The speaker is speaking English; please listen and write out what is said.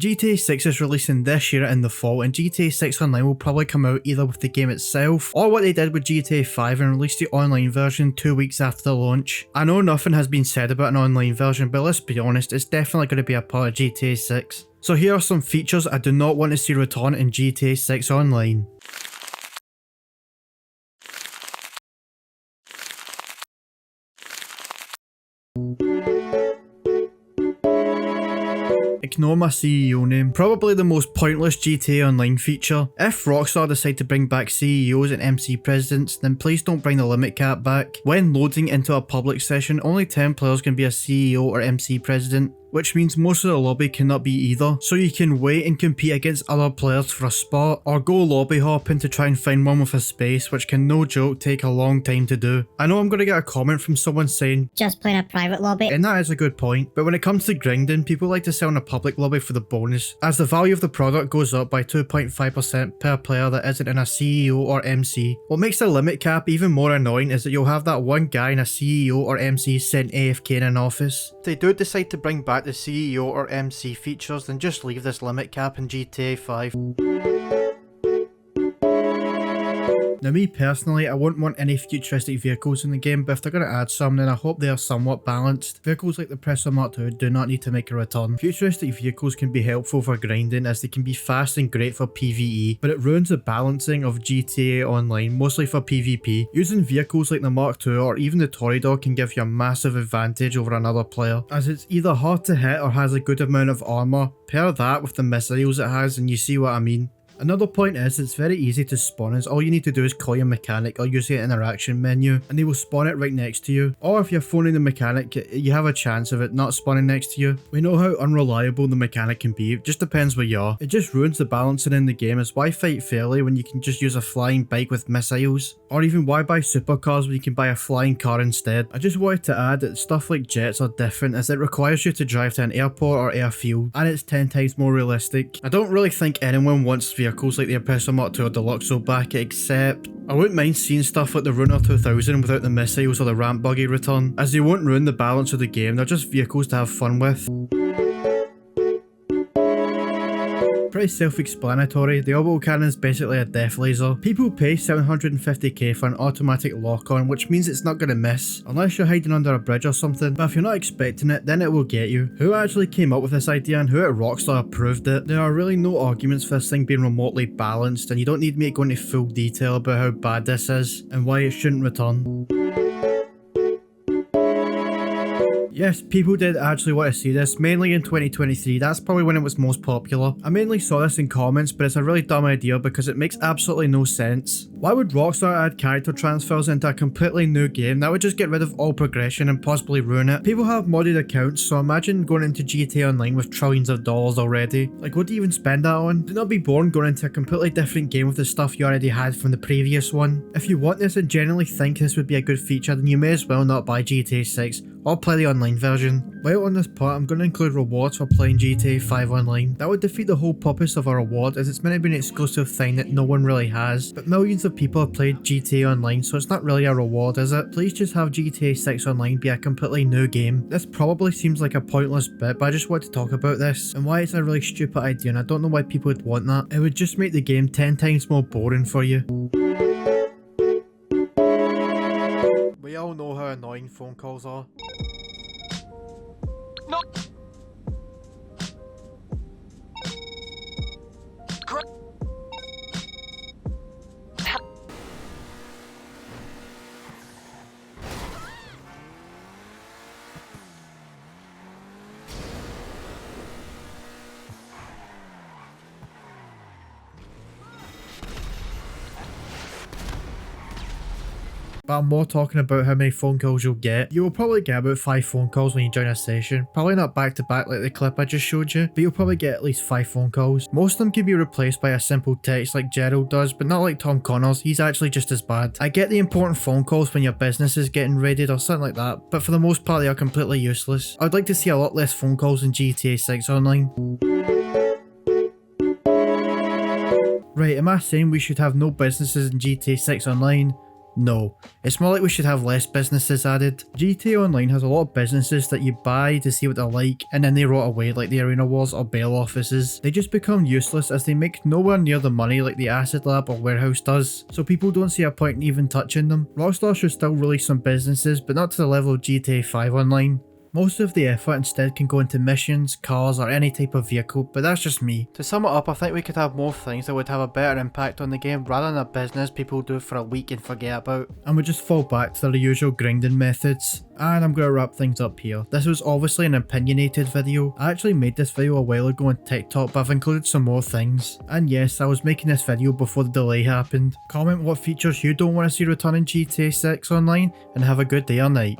GTA 6 is releasing this year in the fall, and GTA 6 Online will probably come out either with the game itself or what they did with GTA 5 and released the online version 2 weeks after the launch. I know nothing has been said about an online version, but let's be honest, it's definitely going to be a part of GTA 6. So here are some features I do not want to see return in GTA 6 Online. Ignore my CEO name. Probably the most pointless GTA Online feature. If Rockstar decide to bring back CEOs and MC presidents, then please don't bring the limit cap back. When loading into a public session, only 10 players can be a CEO or MC president, which means most of the lobby cannot be either, so you can wait and compete against other players for a spot, or go lobby hopping to try and find one with a space, which can no joke take a long time to do. I know I'm going to get a comment from someone saying, just playing a private lobby. And that is a good point, but when it comes to grinding, people like to sell in a public lobby for the bonus, as the value of the product goes up by 2.5% per player that isn't in a CEO or MC. What makes the limit cap even more annoying is that you'll have that one guy in a CEO or MC sitting AFK in an office. If they do decide to bring back the CEO or MC features, then just leave this limit cap in GTA 5. Now me personally, I wouldn't want any futuristic vehicles in the game, but if they're going to add some, then I hope they are somewhat balanced. Vehicles like the Presser Mark II do not need to make a return. Futuristic vehicles can be helpful for grinding as they can be fast and great for PvE, but it ruins the balancing of GTA Online, mostly for PvP. Using vehicles like the Mark II or even the Toreador can give you a massive advantage over another player, as it's either hard to hit or has a good amount of armor. Pair that with the missiles it has and you see what I mean. Another point is it's very easy to spawn, as all you need to do is call your mechanic or use the interaction menu and they will spawn it right next to you. Or if you're phoning the mechanic, you have a chance of it not spawning next to you. We know how unreliable the mechanic can be, it just depends where you are. It just ruins the balancing in the game, as why fight fairly when you can just use a flying bike with missiles? Or even why buy supercars when you can buy a flying car instead? I just wanted to add that stuff like jets are different, as it requires you to drive to an airport or airfield, and it's 10 times more realistic. I don't really think anyone wants vehicles like the Presser Mark II or Deluxo back, except I wouldn't mind seeing stuff like the Runner 2000 without the missiles or the ramp buggy return, as they won't ruin the balance of the game, they're just vehicles to have fun with. Pretty self-explanatory, the orbital cannon is basically a death laser. People pay 750k for an automatic lock-on, which means it's not going to miss, unless you're hiding under a bridge or something, but if you're not expecting it, then it will get you. Who actually came up with this idea and who at Rockstar approved it? There are really no arguments for this thing being remotely balanced, and you don't need me to go into full detail about how bad this is, and why it shouldn't return. Yes, people did actually want to see this, mainly in 2023, that's probably when it was most popular. I mainly saw this in comments, but it's a really dumb idea because it makes absolutely no sense. Why would Rockstar add character transfers into a completely new game? That would just get rid of all progression and possibly ruin it. People have modded accounts, so imagine going into GTA Online with trillions of dollars already. Like, what do you even spend that on? Do not be bored going into a completely different game with the stuff you already had from the previous one. If you want this and genuinely think this would be a good feature, then you may as well not buy GTA 6 or play the online version. While on this part, I'm going to include rewards for playing GTA 5 online. That would defeat the whole purpose of a reward, as it's meant to be an exclusive thing that no one really has, but millions of people have played GTA Online, so it's not really a reward, is it? Please just have GTA 6 Online be a completely new game. This probably seems like a pointless bit, but I just want to talk about this, and why it's a really stupid idea, and I don't know why people would want that. It would just make the game 10 times more boring for you. We all know how annoying phone calls are. No. But I'm more talking about how many phone calls you'll get. You will probably get about 5 phone calls when you join a session. Probably not back to back like the clip I just showed you, but you'll probably get at least 5 phone calls. Most of them can be replaced by a simple text like Gerald does, but not like Tom Connors, he's actually just as bad. I get the important phone calls when your business is getting raided or something like that, but for the most part they are completely useless. I'd like to see a lot less phone calls in GTA 6 Online. Right, am I saying we should have no businesses in GTA 6 Online? No. It's more like we should have less businesses added. GTA Online has a lot of businesses that you buy to see what they're like and then they rot away like the Arena Wars or bail offices. They just become useless as they make nowhere near the money like the Acid Lab or Warehouse does, so people don't see a point in even touching them. Rockstar should still release some businesses, but not to the level of GTA 5 Online. Most of the effort instead can go into missions, cars or any type of vehicle, but that's just me. To sum it up, I think we could have more things that would have a better impact on the game rather than a business people do for a week and forget about. And we just fall back to the usual grinding methods. And I'm going to wrap things up here. This was obviously an opinionated video. I actually made this video a while ago on TikTok, but I've included some more things. And yes, I was making this video before the delay happened. Comment what features you don't want to see return in GTA 6 Online, and have a good day or night.